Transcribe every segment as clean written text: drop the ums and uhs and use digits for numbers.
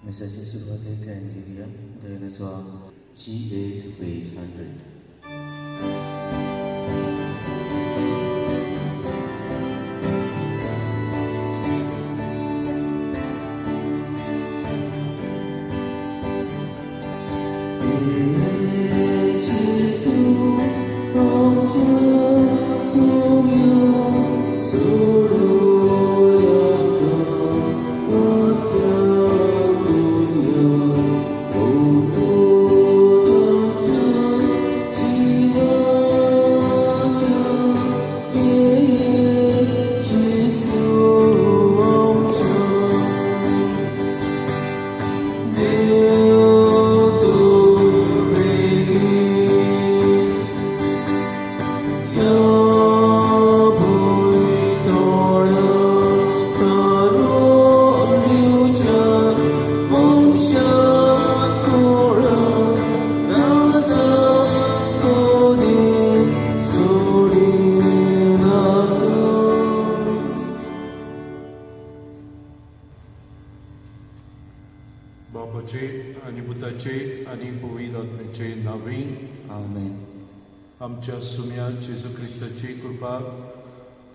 मेसेजची सुरुवात आहे कॅन घेऊया दैनाचा G8 पेज 100. बापाचे आणि पुताचे आणि पवित्र आत्म्याचे नावे आमेन. आमच्या सुम्या जेजू ख्रिस्ताची कृपा,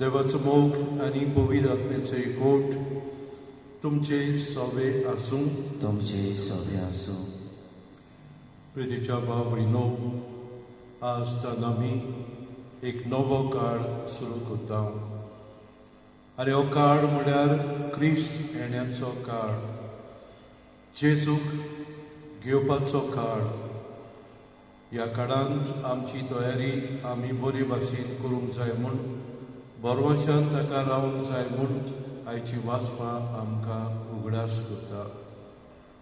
देवाचो मोग आणि पवित्र आत्म्याचे एकवट तुमचे सवे आसूं. तुमचे सवे आसूं. प्रितीच्या भाव भयणो, आज तर आमी एक नवो काळ सुरू करता आनी हो काळ म्हळ्यार क्रिस्त येण्याचो काळ, जेजूक घेवपाचो काळ. ह्या काळांत आमची तयारी आमी बरे भाशेन करूंक जाय म्हूण, बरवशान ताका रावंक जाय म्हूण आयची वाचपां आमकां उगडास करता.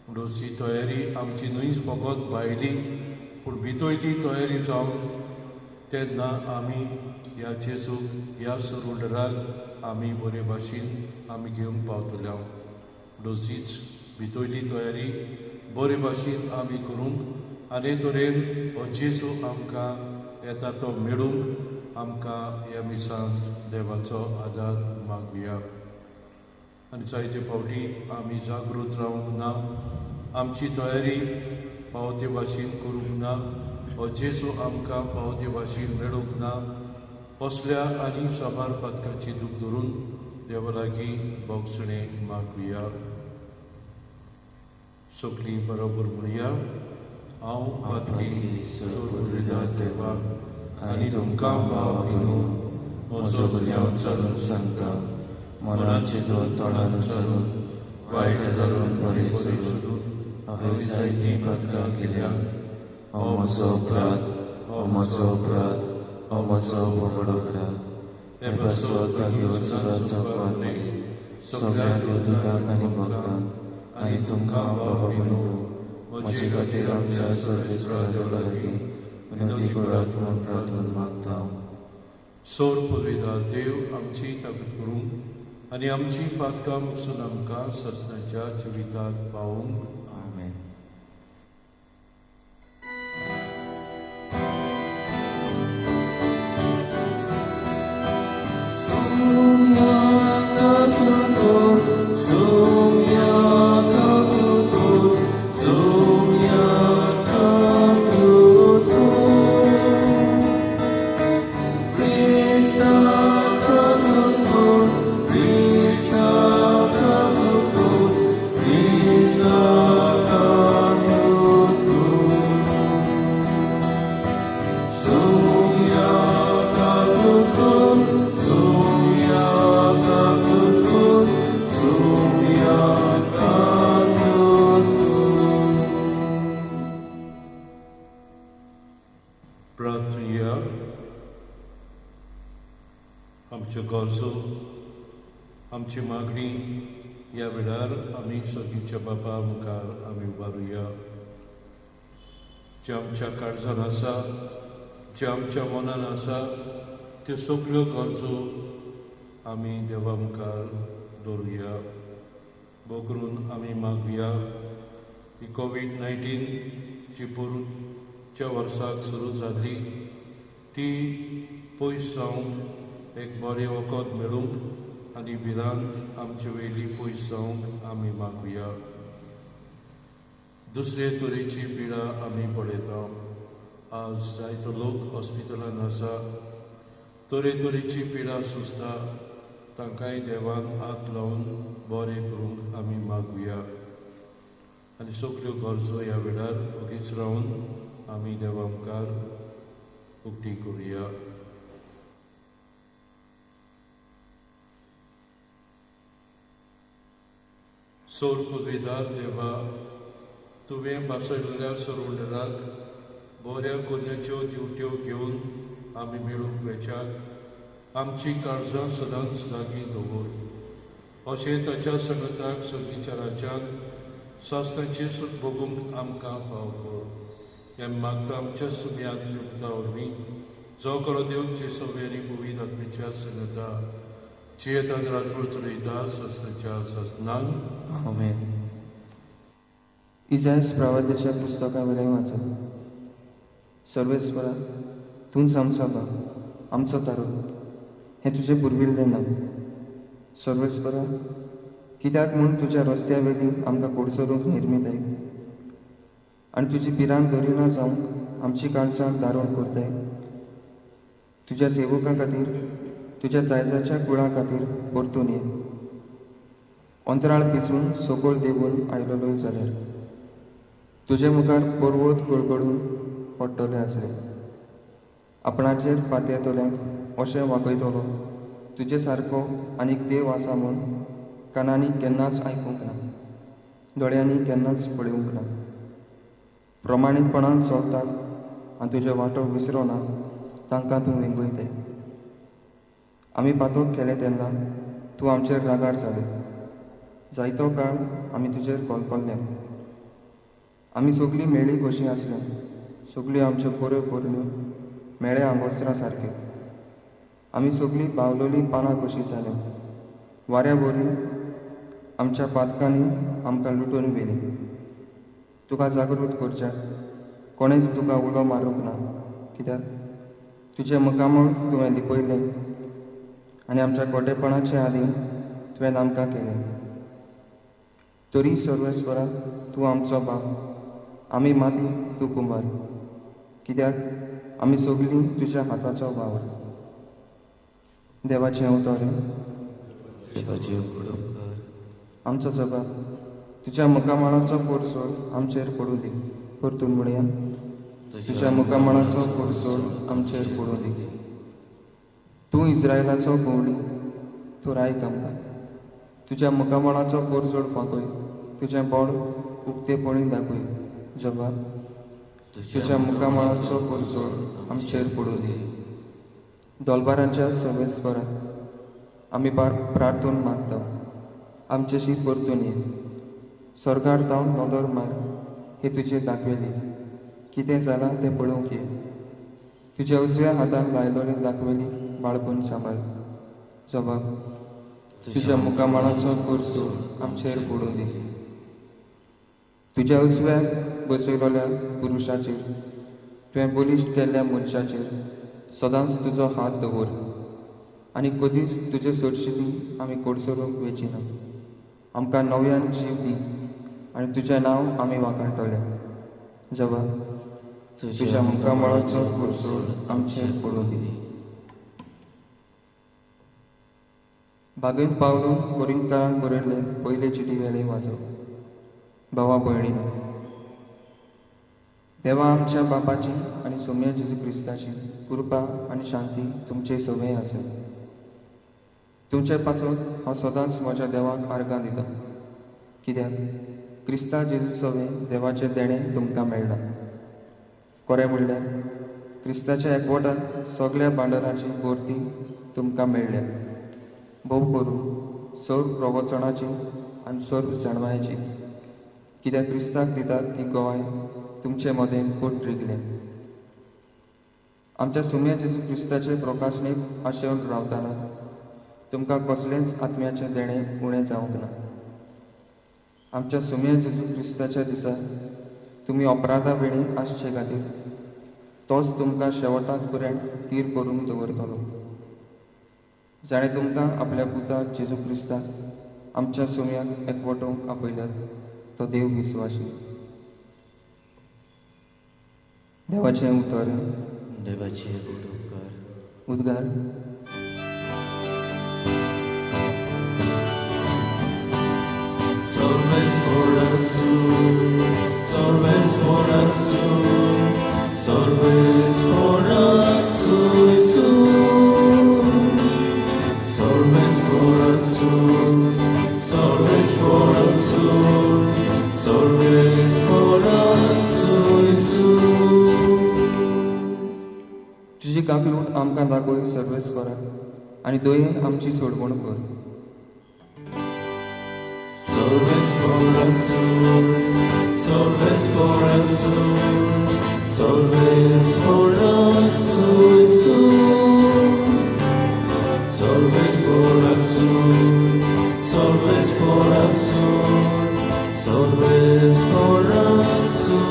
म्हणून ही तयारी आमची न्हूच फकत भायली पूण भितरली तयारी जावन तेन्ना आमी ह्या जेजूक ह्या सरोडराक आमी बरे भाशेन आमी घेवंक पावतल्या. म्हणून हीच भितरली तयारी बरे भाशेन आमी करूंक आनी तरेन हो जेजू आमकां येता तो मेळूंक आमकां ह्या मिसांत देवाचो आदार मागुया. आनी जायते फावटी आमी जागृत रावंक ना, आमची तयारी पावते भाशेन करूंक ना, हो जेजू आमकां पावते भाशेन मेळूंक ना. असल्या आनी साबार पातकांची दूख धरून देवा लागीं बोगसणें मागुया. सगळीं बरोबर म्हणुया. हांव पातकी सर्वोदविदात देवा आनी तुमकां भाव भयणो, म्हजो गुन्यांव चालून सांगता, मनान चिंतून तोंडान चालून वायट धरून बरें सोडून हांवें जायतीं पातकां केल्यां. हो म्हजो अपराध, हो म्हजो अपराध, हो म्हजो व्हड अपराध. हे पासवाक लागीं सदांचो पावले सगळ्या देवदूतांक आनी भक्तांक आनी तुमकां बाबा भयणो, म्हजे खातीर आमच्या सर्वेस्पराच्या लागीं विनंती करात म्हूण प्रार्थना मागता. सोर पवित्र देव आमची ताकद करूंक आनी आमची पातकां मुसून आमकां सस्नाच्या जिविताक पावूंक. आमेन. प्रार्थना. आमच्यो गरजो, आमची मागणी ह्या वेळार आमी सगळींच्या बापा मुखार आमी उबारुया. जे आमच्या काळजान आसा, जे आमच्या मनान आसा, त्यो सगळ्यो गरजो आमी देवा मुखार दवरुया. भोव करून आमी मागुया ही कोविड-19 जी पोरूंच्या वर्साक सुरू जाल्ली ती पयस जावंक, एक बरें वखद मेळूंक आनी भिरांत आमचे वयली पयस जावंक आमी मागुया. दुसरे तरेची पिडा आमी पळयता. आज जायतो लोक हॉस्पिटलान आसा, तरेची पिडा सुचता, तांकांय देवान हात लावन बरें करूंक आमी मागुया. आनी सगल्यो गरजो ह्या वेळार ओगीच रावन आमी देवा मुखार उक्ती करुया. सोर पगयदार देवा, तुवें बासयल्ल्या सरवंडराक बऱ्या कोन्याच्यो दिवट्यो घेवन आमी मेळूंक वेचाक आमची काळजां सदांच जागी दवर. अशें ताच्या संगताक सर्गीच्या राज्यान सासणाचेर भोगूंक आमकां फाव कर. हें मागता आमच्या सुम्यात युक्ता वरवीं, जो खरो देव जेसोवेरी पवित्र आत्मेच्या संगता चेतन राजवळ चलयता सस्ताच्या सस्नांक. आमेन. इजायस प्रवाद्याच्या पुस्तकावेलें वाचप. सर्वेस्परा, तूंच आमचो बाब, आमचो तारो, हें तुजें पुर्विल्लें नांव. सर्वेस्परा, कित्याक म्हूण तुज्या रस्त्या वेली आमकां कोडसरूंक निर्मिताय आनी तुजी पिरांत दरिना जावंक आमची काळजां दारोण करताय. तुज्या सेवका खातीर, तुज्या जायजाच्या कुळा खातीर परतून ये. अंतराळ पिसून सकयल देंवून आयलोय जाल्यार तुजे मुखार पर्वत गळगडून पडटले आसले. आपणाचेर पातयेतल्यांक अशें वागयतलो तुजे सारको आनीक देव आसा म्हूण कानांनी केन्नाच आयकूंक ना, दोळ्यांनी केन्नाच पळोवंक ना. प्रमाणीकपणान चलतात आनी तुजो वांटो विसरना तांकां तूं वेंगयताय. आमी पातोक केले तेन्ना तूं आमचेर रागार जाले. जायतो काळ आमी तुजेर कोलपल्ल्या. आमी सगळीं मेळ्ळी कशीं आसल्या, सगल्यो आमच्यो बऱ्यो पोरण्यो मेळे आंगोस्त्रां सारक्यो. आमी सगळीं बावलोलीं पानां कशीं जाल्यो. वाऱ्या बोरी आमच्या पातकांनी आमकां लुटून व्हेली. तुका जागृत करच्याक कोणेच तुका उलो मारूंक ना, कित्याक तुजें मुखामळ तुवें लिपयलें आनी आमच्या खोटेपणाचे आदीन तुवें आमकां केलें. तरी सर्वेस्परा, तूं आमचो बाब, आमी माती, तूं कुंभार, कित्याक आमी सगळीं तुज्या हाताचो वावर. देवाचें अवतरें, शिवाचे पडोवकार. आमचो जबाब, तुज्या मुखामळाचो कोरसोड आमचेर पडूं दी. परतून म्हणया, तुज्या मुखामळाचो कोरसोड आमचेर पडूं दी. तूं इस्रायलाचो गवडी, तूं रायक आमकां. तुज्या मुखामळाचो कोरसोड पाकय, तुजें बोड उक्तेपणी दाखय. जबाब, तुज्या मुखामळाचो कोरसोड आमचेर पडूं दी. दोलबारांच्या सर्वेस्परा, आमी प्रार्थून मागता, आमचेशी परतून ये. स्वर्गार जावन नदर मार, हे तुजें दाखयली. कितें जालां तें पळोवंक ये. तुज्या उजव्या हातान लायलोली दाखयली बाळगून सांबाळ. जबाब, तुज्या मुखामळाचो कोरसोड आमचेर पडूं दी. तुज्या उजव्याक बसयलोल्या पुरुशाचेर, तुवें बलिश्ट केल्ल्या मनशाचेर सदांच तुजो हात दवर आनी कधीच तुजे सोडशिली आमी कोडसरूंक वेचिना. आमकां नव्यान जीव दी आनी तुजें नांव आमी वाखाणटले. जबाब, तुज्या मुखामळाचो कोरसोड आमचेर पडूं दी. बागेंत पावलून कोरिंथांत बरयल्ले पयले चिटी वेले वाचप. भावा भयणी, देवा आमच्या बापाची आनी सोम्या जेजू क्रिस्ताची कृपा आनी शांती तुमचे सगळे आसत. तुमचे पासत हांव सदांच म्हज्या देवाक आर्गां दिता, कित्याक क्रिस्ता जेजू सवे देवाचे देणें तुमकां मेळ्ळां. खरें म्हणल्यार क्रिस्ताच्या एकवटान सगळ्या भांडाराची भरती तुमकां मेळ्ळ्या. भोव करून सर्व प्रवचनाची आनी सर्व जाणवायेची, कित्याक क्रिस्ताक दितात ती गोवाय तुमचे मदें खोट रिगले. आमच्या सुम्या जेजू क्रिस्ताचे प्रकाशनेक आशेवन रावतना तुमकां कसलेंच आत्म्याचें देणें उणें जावंक ना. आमच्या सुम्या जेजू क्रिस्ताच्या दिसा तुमी अपराधा वेळी आसचे खातीर तोच तुमकां शेवटाक पर्यंत तीर करून दवरतलो. जाणें तुमकां आपल्या पुता जेजू क्रिस्ताक आमच्या सुम्याक एकवटोवंक आपयल्यात तो देव विस्वाशी. देवाचे उतर देवाचे उपकार उद्गार Salves Horatio, Salves Horatio, Salves Horatio, Salves Horatio, Salves Horatio, Salves Horatio. तुझी काकलूट आमकां दाखोय सर्वेस करा आनी दयेन आमची सोडवण कर. Salves Horatio, Salves Horatio, Salves Horatio, Salves Horatio, Salves Horatio, Salves Horatio.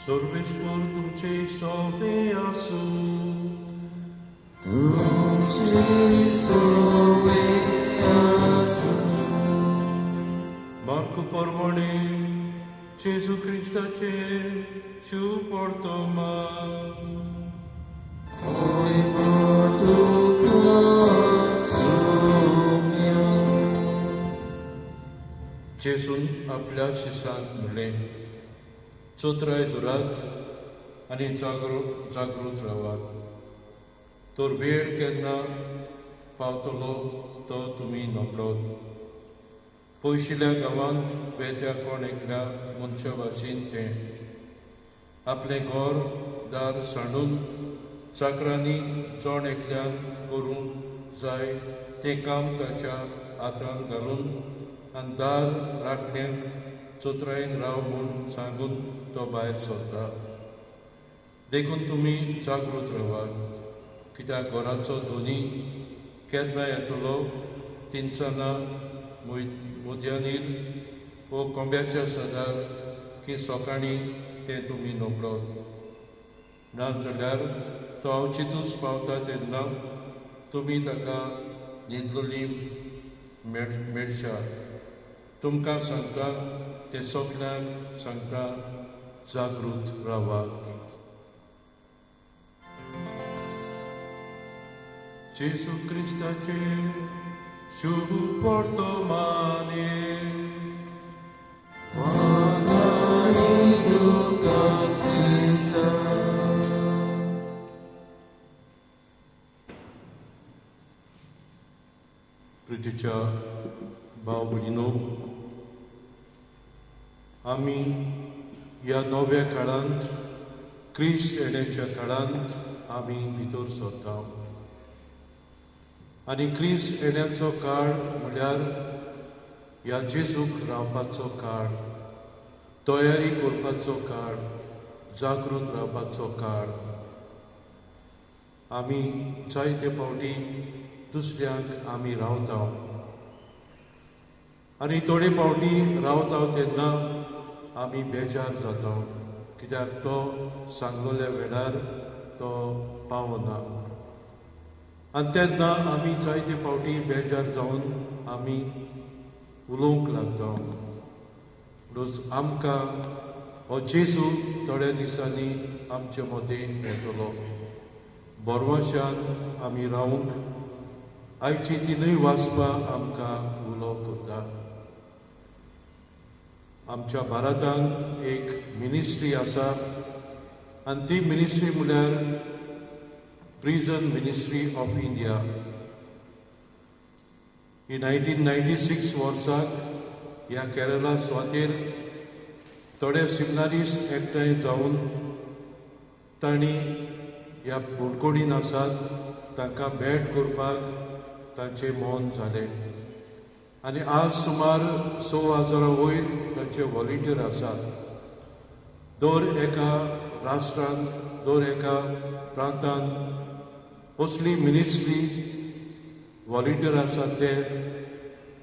Sorvespor tuce sobe asu, Marco Pormone, Gesù Cristace, Shu Portoma, जेसून आपल्या शिष्यांक म्हणलें, चोत्राय दुरात आनी जागृत रावात. तर वेळ केन्ना पावतलो तो तुमी नकळोत. पयशिल्ल्या गांवांत वेत्या कोण एकल्या मनशा भाशेन तें आपलें घर दार सांडून चाकरांनी जोण एकल्यान करूंक जाय तें काम ताच्या हातांत घालून आनी दार राखण्यांक चोत्रायेन राव म्हूण सांगून तो भायर सरता. देखून तुमी जागृत रावात, कित्याक घराचो धोनी केन्ना येतलो तिनसाना मोदयांनीर वो कोंब्याच्या सदार की सोकाणी ते तुमी नकळोत. नाजाल्यार तो अवचितूच पावता तेन्ना तुमी ताका न्हिदलोली मेळशात. तुमकां सांगता ते सगल्यांक सांगता, जागृत रावात. Gesù Cristace, Shu Portomane, प्रितीच्या भाव भगिनो, आमी ह्या नव्या काळांत क्रिस्त येण्याच्या काळांत आमी भितर सरता. आनी क्रिस्त येण्याचो काळ म्हळ्यार ह्या जेजूक रावपाचो काळ, तयारी करपाचो काळ, जागृत रावपाचो काळ. आमी जायते फावटी दुसऱ्यांक आमी रावता आनी थोडे फावटी रावता तेन्ना आमी बेजार जाता, कित्याक तो सांगलोल्या वेळार तो पावना. आनी तेन्ना आमी जायते फावटी बेजार जावन आमी उलोवंक लागता. आमकां हो जेजू थोड्या दिसांनी आमचे मदें येतलो. बोरवाशान आमी रावूंक आयची तिनूय वाचपां आमकां उलो करता. आमच्या भारतांत एक मिनिस्ट्री आसा आनी ती मिनिस्ट्री म्हळ्यार प्रिजन मिनिस्ट्री ऑफ इंडिया. ही 1996 वर्साक ह्या केरळा स्वातेर थोडे सिग्नरिस्ट एकठांय जावन तांणी ह्या बुडकुडीन आसात तांकां भेट करपाक तांचें मौन जालें. आनी आज सुमार 6,000 वयर तांचे व्हॉलिंटियर आसात. दर एका राष्ट्रांत, दर एका प्रांतांत असली मिनिस्ट्री व्हॉलिंटियर आसात ते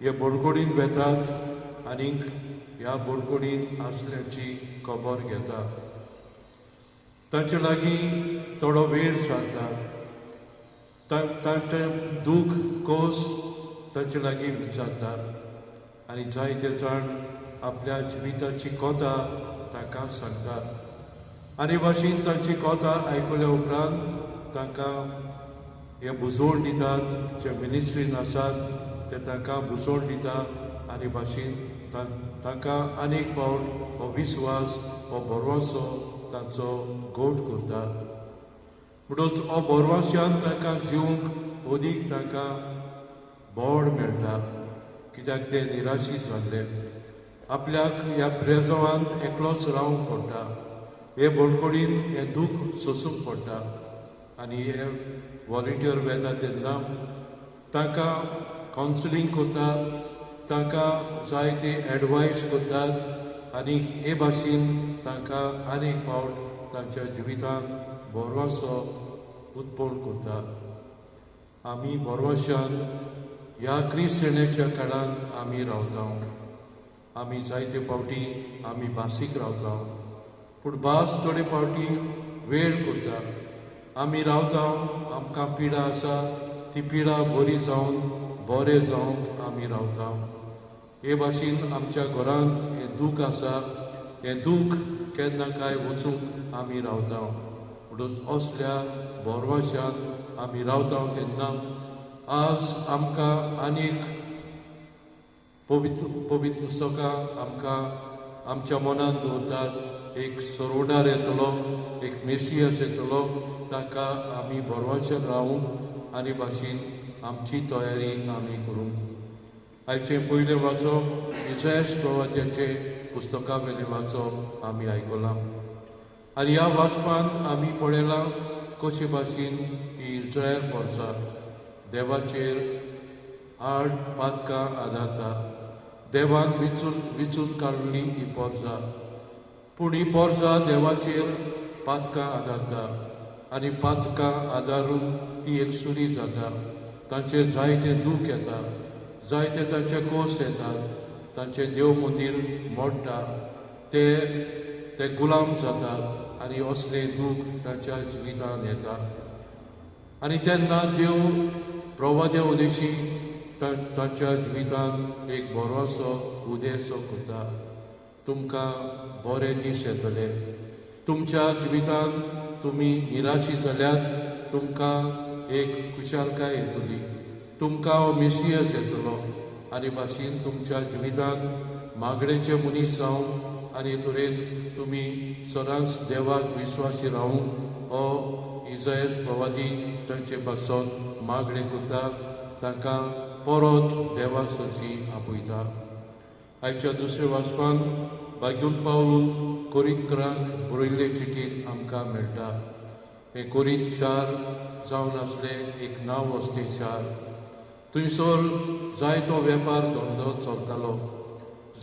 हे बोडकुडीन वेतात आनीक ह्या बोडकुडीन आसल्याची खबर घेतात. तांचे लागीं थोडो वेळ सारता. तांचें दूख खोस तांचे लागीं विचारतात आनी जायते जाण आपल्या जिविताची कोतां तांकां सांगतात आनी भाशेन तांची कोतां आयकल्या उपरांत तांकां हे बुजवण दितात जे मिनिस्ट्रीन आसात ते तांकां बुजवण दिता आनी भाशेन तांकां आनीक फावट हो विस्वास हो बोरवासो तांचो गोठ करता म्हणून हो बोरवाशान तांकां जिवंक ओदीक तांकां बोड मेळटा कित्याक ते निराशीत जाल्ले आपल्याक ह्या प्रेजवांत एकलोच रावंक पडटा हे बोडकोडीन हें दूख सोंसूंक पडटा आनी हे वॉलंटियर वेता तेन्ना तांकां कावन्सिलींग करतात तांकां जायते एडवायस करतात आनी हे भाशेन तांकां आनीक फावट तांच्या जिवितांत बोरवासो उत्पन्न करता आमी बोरवाशान ह्या क्रिस्तियेच्या काळांत आमी रावता आमी जायते फावटी आमी भासीक रावता पूण भास थोडे फावटी वेळ करता आमी रावता आमकां पिडा आसा ती पिडा बरी जावन बरें जावंक आमी रावता हे भाशेन आमच्या घरांत हें दूख आसा हें दूख केन्ना काय वचूंक आमी रावता म्हणून असल्या बोरवाशान आमी रावता तेन्ना आज आमकां आनीक पवित्र पुस्तकां आमकां आमच्या मनांत दवरतात एक सरोडार येतलो एक मेसियस येतलो ताका आमी बोरवाशान रावूंक आनी भाशेन आमची तयारी आमी करूंक आयचे पयलें वाचप इसायास प्रवाद्याचे पुस्तका वेलें वाचप आमी आयकलां आनी ह्या वाचपांत आमी पळयलां कशे भाशेन ही इस्रायल पोरसां देवाचेर आड पातकां आदारता देवान विचून काडली ही पोरसां पूण ही पोरसां देवाचेर पातकां आदारता आनी पातकां आदारून ती एकसुरी जाता तांचेर जायते दूख येता जायते तांचे कोस्ट येतात तांचे देव मंदीर मोडटा ते गुलाम जातात आनी असले दूख तांच्या जिवितांत येता आनी तेन्ना देव प्रवाद्या उदेशी तांच्या जिवितांत एक बोरवासो उदेसो करता तुमकां बरे दीस येतले तुमच्या जिवितांत तुमी निराशी जाल्यात तुमकां एक खुशालकाय येतली तुमकां हो मेसियस येतलो आनी भाशेन तुमच्या जिवितांत मागणेचे मनीस जावं आनी तरेन तुमी सदांच देवाक विश्वासी रावूंक हो इसायास प्रवादी तांचे पासून मागणे करता तांकां परत देवा सरची आपयता आयच्या दुसऱ्या वाचपान भाग्यून पावलून कोरिंतकारांक बरयल्ले चिठीन आमकां मेळटा हे कोरिंत शार जावन आसलें एक नांव वस्ती शार थंयसर जायतो वेपार धंदो चलतालो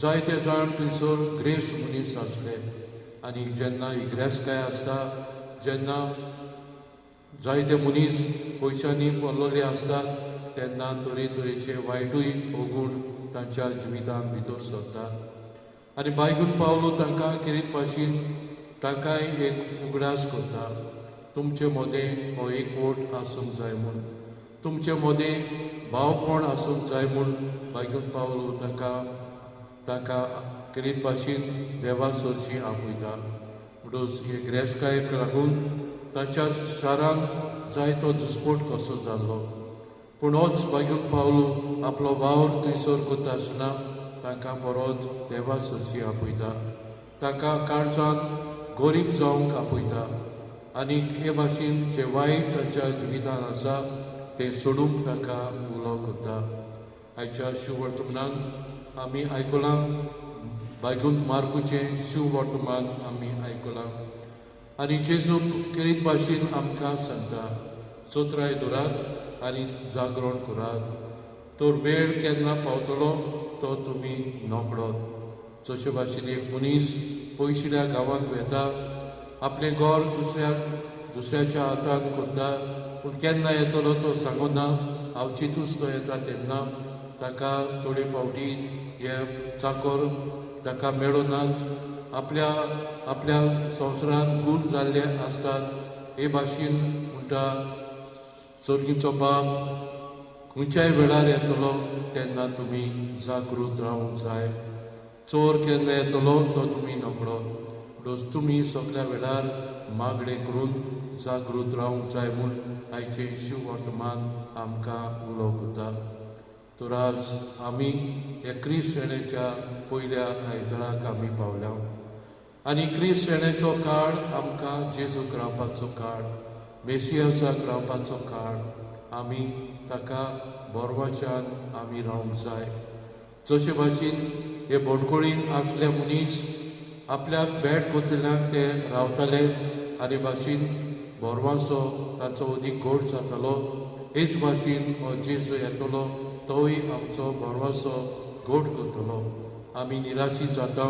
जायते जाण थंयसर ग्रेस मनीस आसले आनी जेन्ना इग्रेस्काय आसता जेन्ना जायते मनीस पयशांनी पडलेले आसतात तेन्ना तरेतरेचे वायटूय ओगूण तांच्या जिवितांत भितर सरतात आनी भाग्यून पावलो तांकां कितें भाशेन तांकांय एक उगडास करता तुमचे मदें हो एकवट आसूंक जाय म्हूण तुमचे मदें भावपण आसूंक जाय म्हूण भाग्यून पावलो तांकां कितें भाशेन देवा सरशी आपयता म्हणून हे ग्रेस्कायेक लागून तांच्या शारांत जायतो दुस्पोट कसो जाल्लो पूण होच भाग्यून पावलो आपलो वावर थंयसर करता आसतना तांकां परत देवा सरशी आपयता तांकां काळजांत गरीब जावंक आपयता आनी हे भाशेन जे वायट तांच्या जिवितांत आसा ते सोडूंक तांकां उलो करता आयच्या शिव वर्तमानांत आमी आयकलां भाग्यून मार्गूचें शिव वर्तमान आमी आयकलां आनी जेजू कितें भाशेन आमकां सांगता चोत्राय धरात आनी जागरण करात तो वेळ केन्ना पावतलो तो तुमी नोकळोत जशे भाशेन एक मनीस पयशिल्या गांवांत वेता आपलें घर दुसऱ्याच्या हातांत करता पूण केन्ना येतलो तो सांगना हांव चिंतूच तो येता तेन्ना ताका थोडे फावटी हे चाकर ताका मेळनात आपल्या संवसारांत गूल जाल्ले आसतात हे भाशेन म्हणटा चोरगीचो बाप खंयच्याय वेळार येतलो तेन्ना तुमी जागृत रावंक जाय. चोर केन्ना येतलो तो तुमी नकळो. म्हणटच तुमी सगळ्या वेळार मागणें करून जागृत रावंक जाय म्हूण आयचे शिव वर्तमान आमकां उलो करता. तर आज आमी हे क्रिस्त शेणेच्या पयल्या आयताराक आमी पावल्या आनी क्रिस्त शेणेचो काळ आमकां जेजूक रावपाचो काळ, मेसियासाक रावपाचो काळ. आमी ताका बोरवाशान आमी रावंक जाय. जशे भाशेन हे बोडकुळीन आसले मनीस आपल्याक भेट कोत्तल्यांक ते रावताले आनी भाशेन बोरवासो ताचो अदीक गोड जातालो. हेच भाशेन हो जेजू येतलो तोय आमचो बोरवासो गोड करतलो. आमी निराशी जाता.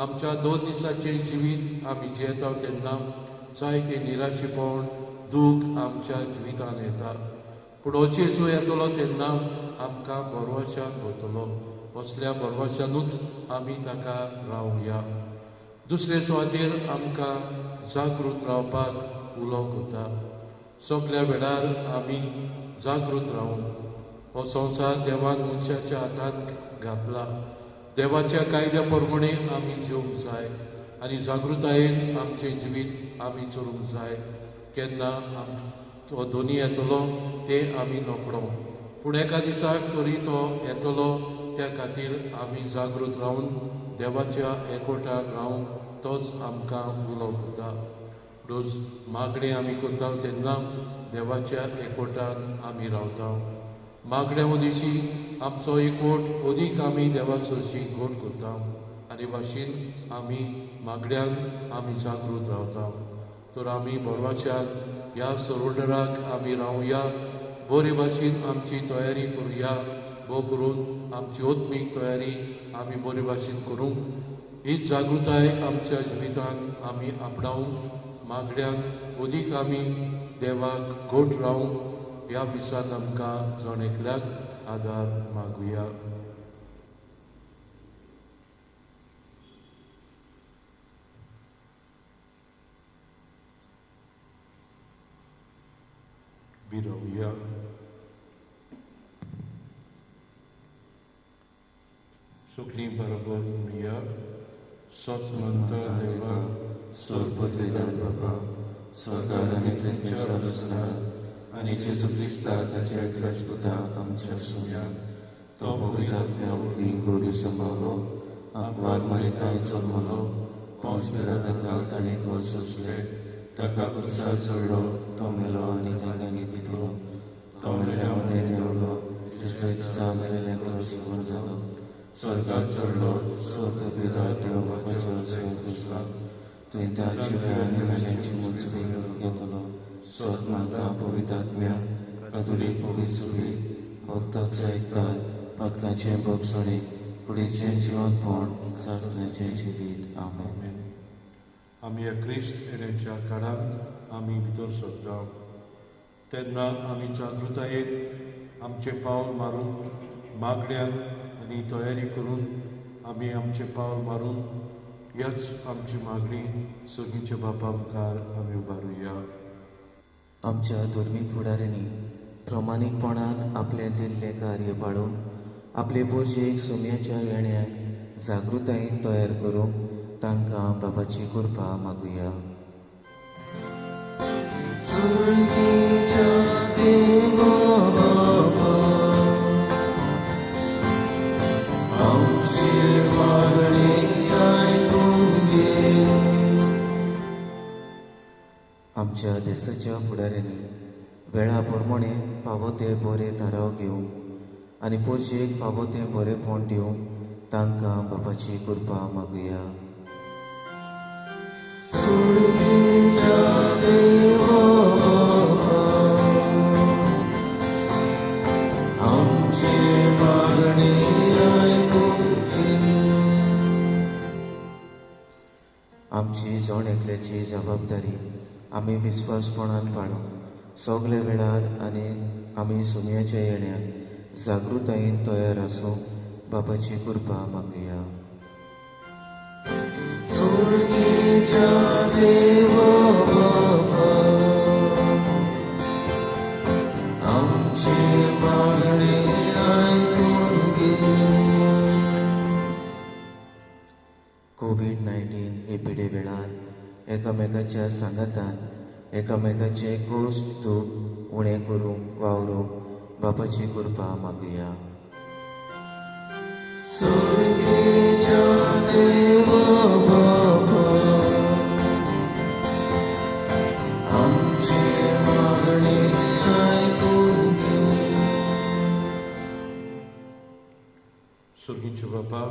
आमच्या 2 दिसाचें जिवीत आमी जियेता तेन्ना जायते निराशीपण दूख आमच्या जिवितान येता. पूण हो जेजू येतलो तेन्ना आमकां बोरवाशान भरतलो. असल्या बोरवाशानूच आमी ताका रावया. दुसरे सुवातेर आमकां जागृत रावपाक उलो करता. सगळ्या वेळार आमी जागृत रावूं. हो संवसार देवान मनशाच्या हातांत घातला. देवाच्या कायद्या प्रमाणे आमी जिवंक जाय आनी जागृतायेन आमचें जिवीत आमी चलूंक जाय. केन्ना तो दोनी येतलो ते आमी नकळो. पूण एका दिसाक तरी तो येतलो. त्या खातीर आमी जागृत रावन देवाच्या एकवटान रावून तोच आमकां उलो करता. रोज मागणें आमी करता तेन्ना देवाच्या एकवटान आमी रावता. मागण्या दिशी आमचो एकवट अदीक आमी देवा सरशी गोड करता आनी भाशेन आमी मागण्यान आमी जागृत रावता. तर आमी बोरवाशान ह्या सरोडराक आमी रावया. बरे भाशेन आमची तयारी करुया. भोव करून आमची ओत्मीक तयारी आमी बरे भाशेन करूंक हीच जागृताय आमच्या जिवितान आमी आपणावंक मागण्यान अदीक आमी देवाक गोड रावंक ह्या दिसान आमकां जण एकल्याक आदार मागुया. बिरावया. सगळीं बरोबर म्हणया. सच म्हणटा देवा, सोडपत वेदान बाबा, सरकार आनी थंयच्या रचणार आनी जेजू क्रिस्ता ताच्या एकल्याच पुता आमच्या सुम्या तो पवित्र आत्म्या वरवीं गोरी सांबाळलो. आंकवार मारिताय जल्मलो. पोंच पिलाता काल ताणें गोड सोंसले. ताका कुर्सार चडलो. तो मेलो आनी ताका न्हिदिलो. तो मेल्या मदें देंवलो. तिसऱ्या दिसा मेलेल्यांतलो जिवंत जालो. स्वर्गाक चडलो. स्वर्ग वेदार देव बापाच्या वचून बसला. थंय ताचे आनी मेल्यांची मुजती करूंक येतलो. सत मानता पवित्र आत्म्या, कातोलीक पवित्र सभे, भक्तांचें आयकतात, पातकाचें भोगसणीक, कुडीचें जिवंतपण, सासण्याचें जिवीत. आमेन. आमी ह्या क्रिस्त येण्याच्या काळांत आमी भितर सरता तेन्ना आमी जागृतायेन आमचें पावल मारून मागण्यान आनी तयारी करून आमी आमचें पावल मारून ह्याच आमची मागणी सगळींच्या बापा मुखार आमी उबारुया. आमच्या धर्मीक फुडाऱ्यांनी प्रमाणीकपणान आपलें दिल्लें कार्य पाळून आपले पोरजेक सुम्याच्या येण्याक जागृतायेन तयार करूंक तांकां बापाची कृपा मागुया. आमच्या देशाच्या फुडाऱ्यांनी वेळा प्रमाणे फावो ते बरे थाराव घेवंक आनी पोरजेक फावो ते बरेपण दिवंक तांकां बापाची कृपा मागुया. आमची जण एकल्याची जबाबदारी आमी विस्वासपणान पाळूंक सगळे वेळार आनी आमी सुम्याच्या येण्याक जागृतायेन तयार आसूंक बापाची कृपा मागुया. आमचे मागणे ऐकून घे. कोविड-19 एपिडे वेळार एकामेकाच्या सांगातान एकामेकाचे गोश्ट दूख उणें करूंक वावरूंक बापाची कृपा मागुया. स्वर्गीच्या देवा बाबा, आमची मागणी ऐकून घे. सुर्गीचे बापा,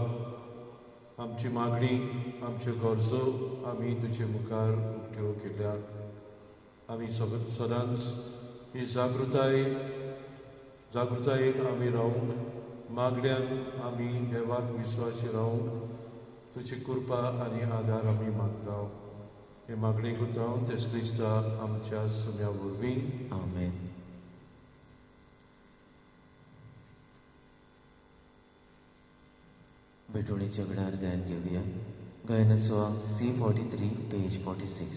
आमची मागणी आमच्यो गरजो आमी तुजे मुखार उक्त्यो केल्यात. आमी सदांच ही जागृतायेन आमी रावंक, मागण्यांक आमी देवाक विस्वासी रावंक तुजी कृपा आनी आदार आमी मागता. हे मागणी गुतावन तेच क्रिस्ता आमच्या सुम्या वरवीं. आमेन. बेटोळीच्या वेळार गायन घेवया. गायनाचो अंक C43 पेज 46.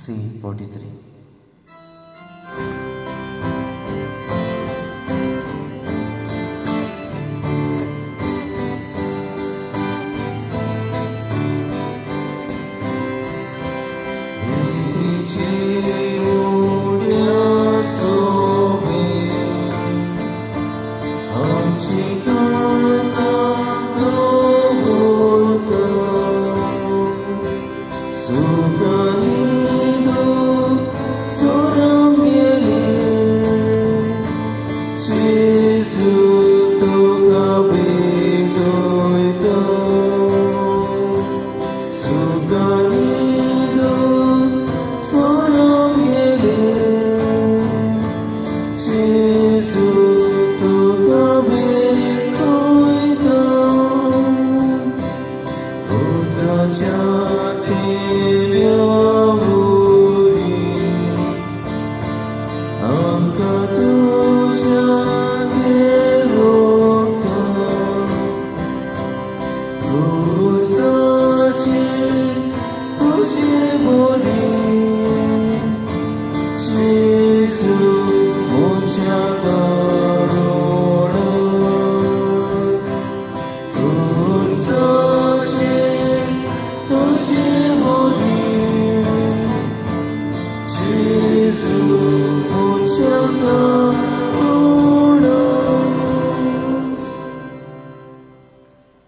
C43.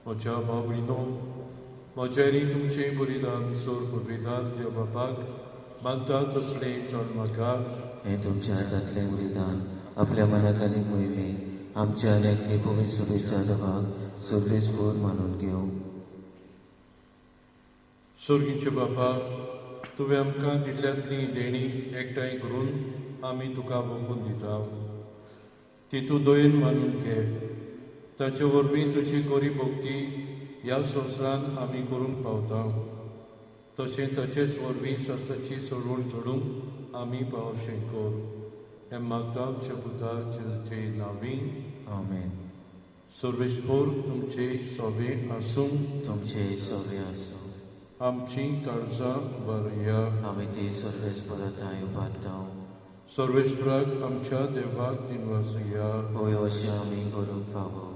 म्हज्या भावणीनो, म्हजेरी तुमचें बलिदान सोर पवित्रार देव बापाक मानता तसलें चड म्हाका. हे तुमच्या हातांतलें बलिदान आपल्या मनाक आनी मोहिमेक आमच्या लेखे पवित्र सभेच्या देवाक सर्वेस्पोर मानून घेवं. सुर्गीचे बापा, तुवें आमकां दिल्ल्यांतली देणी एकठांय करून आमी तुका वखून दिता. ती तूं दोयेन मानून घे. ताचे वरवीं तुजी गोरी भोगती ह्या संवसारांत आमी करूंक पावता. तशें ताचेच वरवीं शास्त्राची सोडवण सोडूंक आमी पावशें कर. हें मागता आमच्या पुताचे नांवी. आमेन. सर्वेस्पोर तुमचे सोबे आसूं. तुमचे सवे आसूं. आमची काळजां बरया. आमी ती सर्वेस्पराताय उबारता. सर्वेस्पराक आमच्या देवाक दिनवासया. होय अशें आमी करूंक फावो.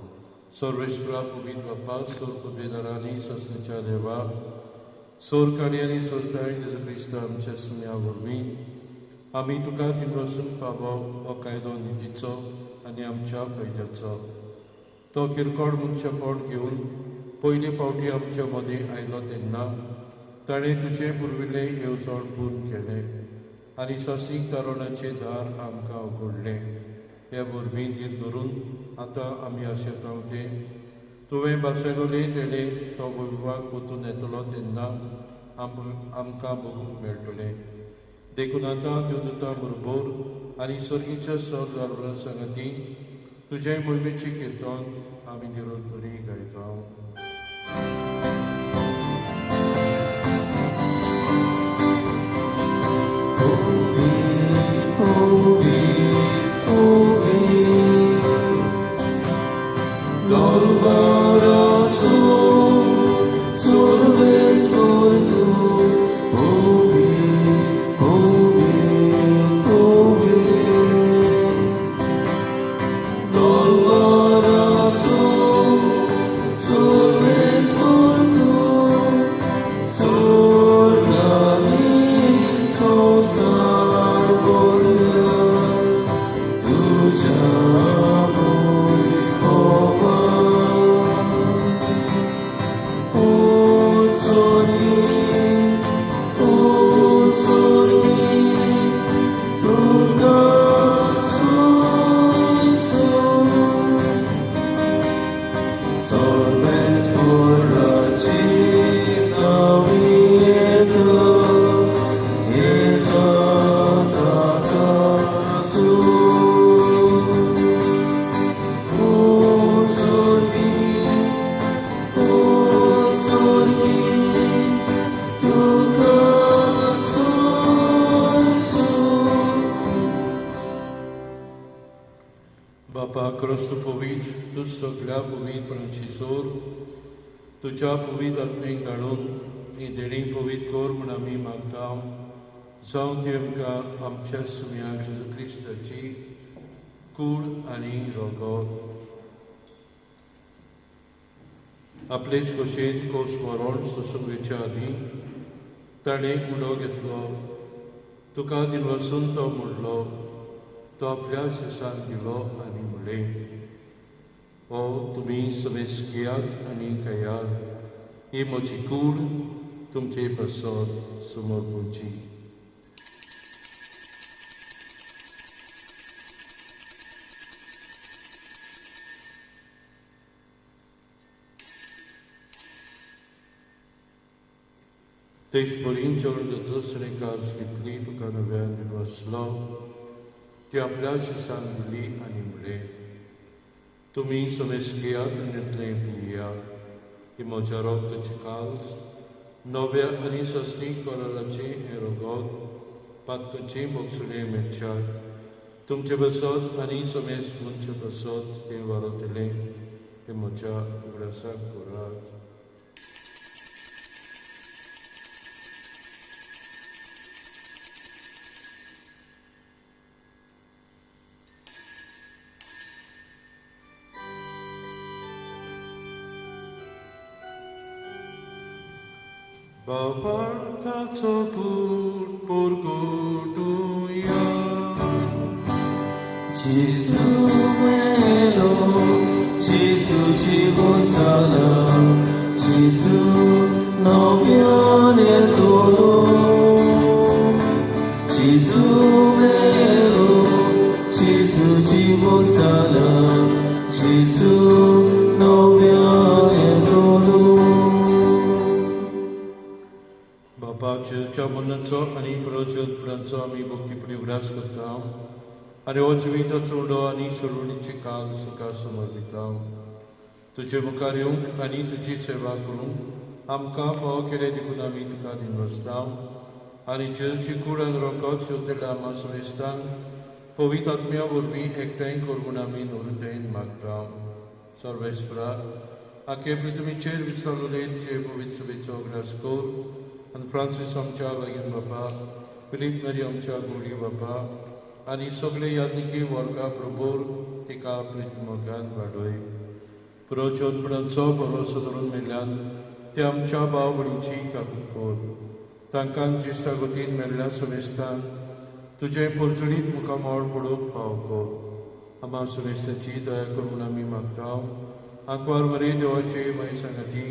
सर्वेस्परा पवित्र बापा, सोर पवित्रांनी सस्तेच्या देवा, सोर काणी आनी सोरताय जेजू क्रिस्ता आमच्या सुम्या वरवीं आमी तुका दिनवासून फावो हो कायदो नितीचो आनी आमच्या फायद्याचो. तो किरकोळ मनशापण घेवन पयले फावटी आमच्या मदीं आयलो तेन्ना ताणें तुजें पुर्विल्लें येवजण पूर्ण केलें आनी सासीक तारुणाचें दार आमकां उगडलें. हे वरवीं धीर धरून आतां आमी आशेता तें तुवें बाशेलोलें तेणें तो वैभवान पोतून येतलो तेन्ना आमकां बगूंक मेळटलें. देखून आतां देवदूतां बरोबर आनी सर्गीच्या सर दारुणां सांगाती तुजे मोहिमेची किर्तन आमी निरंतरी गायता. doloroso, sufres por tu sorgani संसार बोलला तुझ्या होवा ओ सोनी तुका Solves por allí navieto etakasu Sorgi Bapa Cristo povit, tu sogla povit Francisor, tuja povit atmeng dalun, indering povit kor menami magtam, जाऊन ते आमकां आमच्या सुम्याक जेजू क्रिस्ताची कूड आनी रोगोत आपलेच खोशेन कोस मरण सुसुंगेच्या आदीं ताणें उडो घेतलो तुका दिनवासून तो म्हणलो तो आपल्या शिशान गेलो आनी म्हणलें ओ तुमी समेस्कियात आनी खयात ही म्हजी कूड तुमचे पासत समोर पोवची Tež porinčal, da to srekavski pli, tuka naven dva slov, ti aplaši sam bili ani mle. Tu mi som eskiat ne tlempija, I mođarok to čekals, nove ani sasni koralači erogod, patkoči boksule mečak, tum če basot ani som es munče basot, te varotele, te mođa vrasak korat. Babartato por tuya Gesù melo, Gesù ci consola, Gesù non viene dolore. Gesù melo, Gesù ci consola, Gesù non viene dolore. Bapaच्या मनाचो आनी प्रचोदपणाचो आमी भक्तीपणी उगडास करता आनी हो जिविताचो उडो आनी सोडवणीचे काल सुखा समर्पिता तुजे मुखार येवंक आनी तुजी सेवा करूंक आमकां फोव केले देखून आमी तुका दिनवसता आनी जेजूची कूड आनी रोखोत शेवतेल्या आमा सुवेस्तान पवित्र आत्म्या वरवीं एकठांय करून आमी नवलतेन मागता सर्वेस्परा आखे पृथ्वीचेर विसरलेले तुजे पवित्र सभेचो उगडास कर आनी फ्रांसीस आमच्या लागीं बापा फिलीप मेरी आमच्या गोडी बापा आनी सगळे यादनिकी वर्गा प्रभोर तिका प्रितमोगान वाडय प्रचोदपणाचो भरोसो धरून मेल्यान ते आमच्या भाव भयणीची काकूट कर तांकां जिश्टागतीन मेल्ल्या समेस्तान तुजे परचुणीत मुखामोळ पडूंक फाव कर आमा समेस्ताची दया करून आमी मागता आंकवार मरे देवाचे माय सांगाती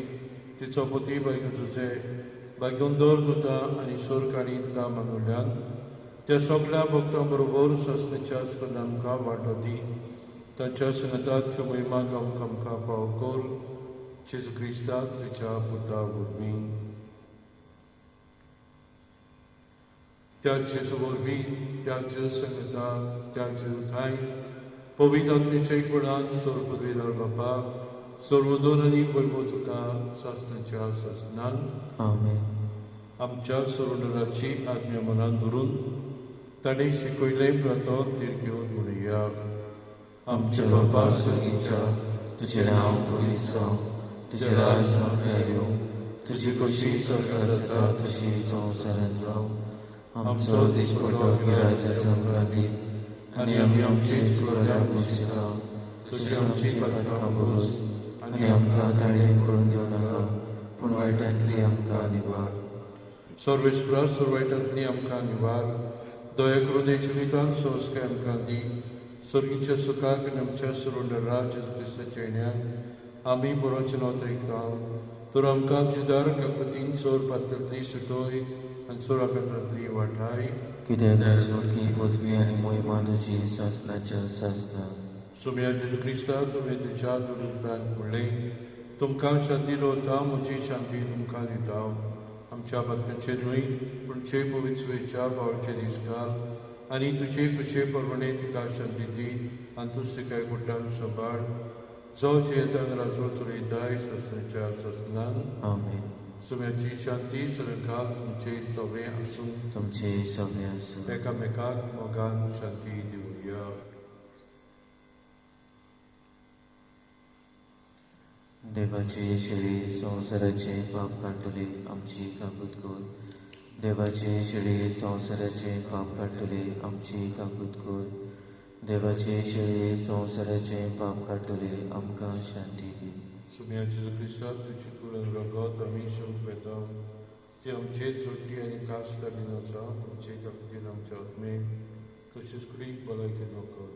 तिचो पती बायको तुजे भाग्योंदर दुता आनी सोर काणी तुका मानवल्यान त्या सगळ्या भक्तां बरोबर सस्तेच्या स्कंद आमकां वांटो दी तांच्या संगताच्यो महिमा गावंक आमकां फाव कर जेजू क्रिस्ताक तुज्या पुता वरवीं त्या जेजू वरवीं त्या जेजू संगताक त्या जेजू थाय पवित्र आत्मेच्या एकपणान सोर पदवीदार बापा सर्वदोन आनी वैभव तुका सासणाच्या ससनान Amen. आमच्या सोडराची आज्ञा मनात धरून ताणें शिकयले प्रथम ती घेवन म्हणुया आमच्या बापा स्वर्गीच्या तुझे नाव पवित्र जावं तुझे राज सगळ्या येवं तुझी कशी स्वर्गात जाता तशी संवसारांत जावं आमचो दिसपडटो गिरायच्या आमकां दी आनी आमी आमची चुकल्या पुशिका तशी आमची पातकां भोस आनी आमकां ताळयेन पडून दिवं नाका, पूण वायटांतली आमकां निवार. सर्वेस्परा सुरवायटांतली आमकां निवार, दया करून जिवितान सोंसके आमकां दी. सर्गीच्या सुखाक आनी आमच्या सुरोंडरा जेजू क्रिस्ताच्या येण्याक आमी बरोच नोतरिकता. तर आमकां आमच्या काकुतीन सोर पातकांतली सुटोय आनी सोराकांतली वाटाय. कित्याक राजवटकी पृथ्वी आनी मोहिमा तुजी सासनाच्या सासना. सुम्या जेजू क्रिस्ता तुवें तुज्या दुरुस्तान म्हणलें, तुमकां शांती दवरता, म्हजी शांती तुमकां दिता. आमच्या पातकांचेर न्हय पूण चे पवित्रेच्या भावाचे दीस घाल आनी तुजे खुशे परमणे तिका शांती दी आनी तूं तिका एकवटान सांबाळ. जो जेतान राजवट चलयताय सस्नाच्या ससनान. आमेन. सुम्याची शांती सदांकाळ तुमचे सगळे आसूं. तुमचे सगळे आसूं. एकामेकाक मोगान शांती दिवया. देवाचे शेळी संवसाराचे पाप काडटले आमची काकूत कर. देवाचे शेळी संवसाराचे पाप काडटले आमची काकूत कर. देवाचे शेळी संवसाराचे पाप काडटले आमकां शांती दी. सुम्या जेजू क्रिस्ता तुजी कुळान रगत आमी शोक वेता. ती आमचे जोडटी आनी कास्ट जाल्ली आसा. तुमचे काकुतीन आमच्या आत्मेक तशेंच कुडीक भलायकी नोकर.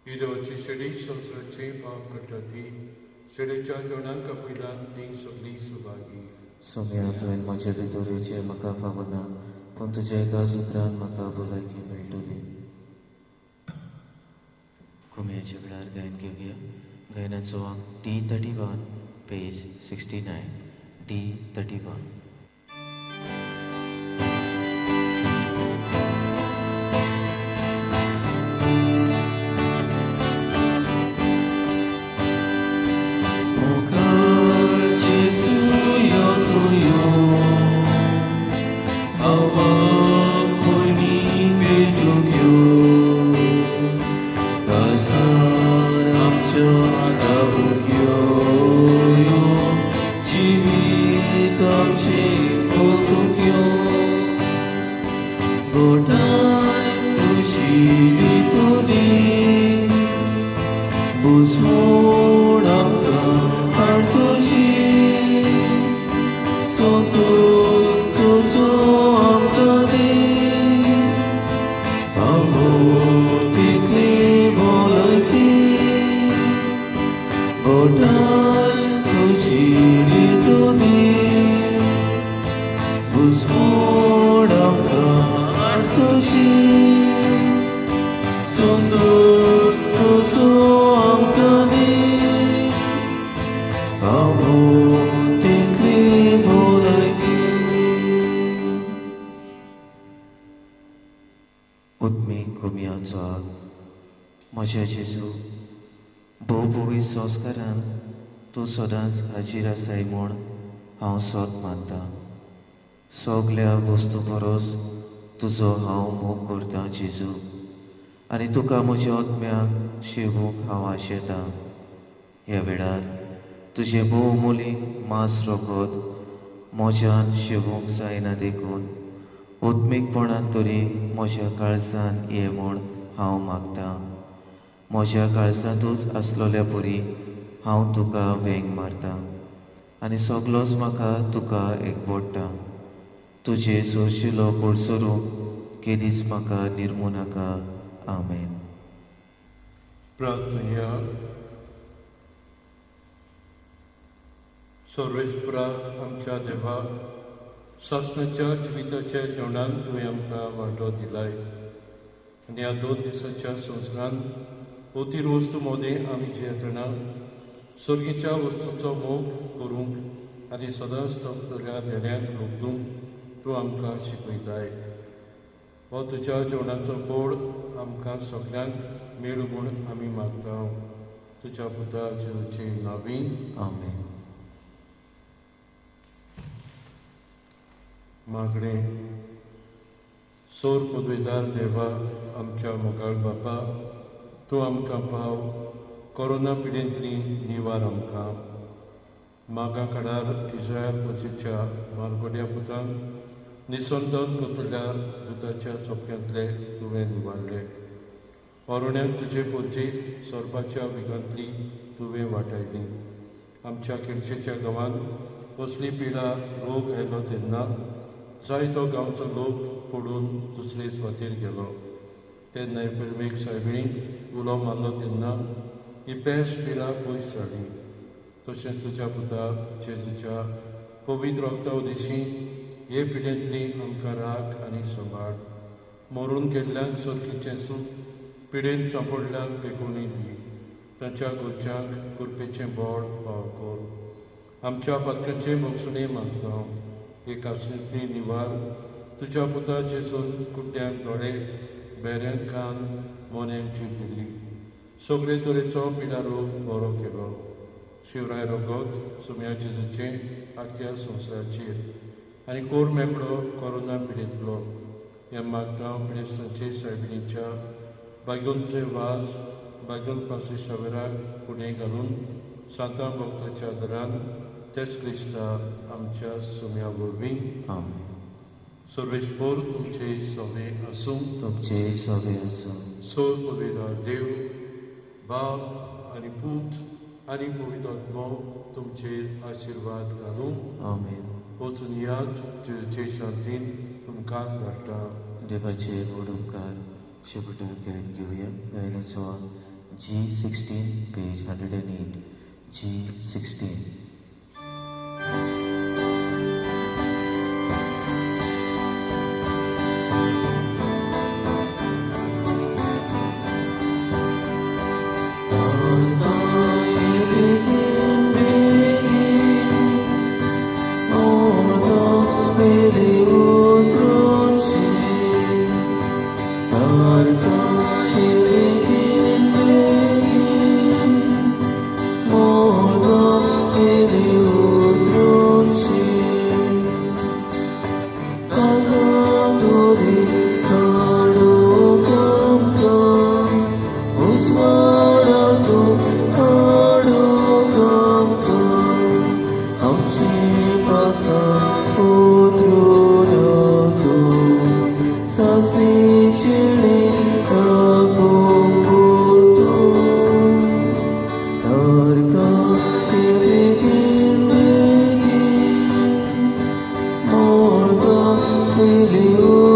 ही देवाची शेळी संवसाराचे पाप काडटा ती. शेळेच्या जेवणाक आपयल्यान ती सगळी सुभागी. सुम्या तुवें म्हजे भितोरेचे म्हाका फावना, पूण तुज्या एका उतरान म्हाका भलायकी मेळटली. कुम्याच्या वेळार गायन घेवया. गायनाचो अंक D31, पेज 69. D31. म्हज्या जेजू, भोवभोवी संस्कारान तूं सदांच हाजीर आसाय म्हूण हांव सोत मानतां. सगल्या वस्तू परस तुजो हांव मोग करतां जेजू, आनी तुका म्हज्या आत्म्याक शिवूंक हांव आशेतां. ह्या वेळार तुजे भोवमोलीक मांस रगत म्हज्यान शिवूंक जायना देखून ओत्मीकपणान तरी म्हज्या काळजान ये म्हूण हांव मागतां. म्हज्या काळजांतूच आसलोल्या परी हांव तुका वेंग मारतां आनी सगलोच म्हाका तुका एकवटता. तुजे सोशिलो कोडसरूंक केदीच म्हाका निर्मू नाका. आमेन. प्रार्थना. सर्वेस्परा आमच्या देवा, सासणाच्या जिविताच्या जेवणान तुवें आमकां वांटो दिलाय आनी ह्या 2 दिसांच्या संवसारान उतीर वस्तू मोदें आमी जेयतना सर्गीच्या वस्तूचो मोग करूंक आनी सदांच तुज्या देण्याक रोखूंक तूं आमकां शिकयताय. हो तुज्या जेवणाचो बोड आमकां सगळ्यांक मेळ म्हूण आमी मागता. तुज्या पुता जेजूचे नांवी. आमेन. मागणें. सोर पदवेदार देवा, आमच्या मोगाळ बापा, तूं आमकां पाव. कोरोना पिडेंतली निवार आमकां. मागा काळार इस्रायल पचीच्या मारगोड्या पुतान निसंदन कोतुल्यार दुताच्या चोपक्यांतले तुवें निवारले. ओरुण्याक तुजे पोरची सोरपाच्या विगांतली तुवें वाटायली. आमच्या किडशेच्या गांवांत असली पिडा रोग आयलो तेन्ना जायतो गांवचो लोक पडून दुसरे सुवातेर गेलो. तेन्ना एपिडमीक सायबीणीक उलो मारलो तेन्ना ही बेस्ट पिडा पयस जाली. तशेंच तुज्या पुता जेजूच्या पवित्र रक्ता उदेशी हे पिडेंतली आमकां राख आनी सांबाळ. मरून गेल्ल्यांक सरकीचें सूख पिडेंत सांपडल्यांक बेगोनी दी. तांच्या गोरच्यांक कुरपेचें बोड भाव कर. आमच्या पातकांचे मोगसुणे मागता. एक आसुरती निवार. तुज्या पुता जेजून कुड्ड्यांक दोळे, बेऱ्यांक कान, मोन्यांक जीव दिली. सगळे तरेचो पिडा रोग बरो केलो. शिवराय रगत सुम्या जेजूचे आख्या संवसाराचेर आनी कोर मेकळो कोरोना पिडेंतलो. ह्या मागता पिडेस्तांचे सायबिणीच्या बागोनचे वाज बागोन फ्रांसीस शावेराक फुडें घालून सांता भक्ताच्या आदारान तेच क्रिस्ता आमच्या सुम्या वरवीं आमेन. सर्वेस्पोर तुमचे सोवे आसूं. तुमचे सवे आसूं. सोर पवित्र देव बाब आनी पूत आनी पवित्र आत्मो तुमचेर आशिर्वाद घालूं. आमेन. वचून याद जेजूचे शांतीन तुमकां धाडटा. देवाचे व्हड उपकार शेवटाक घेवया. गायनाचो G16 पेज 108. G16. Hallelujah.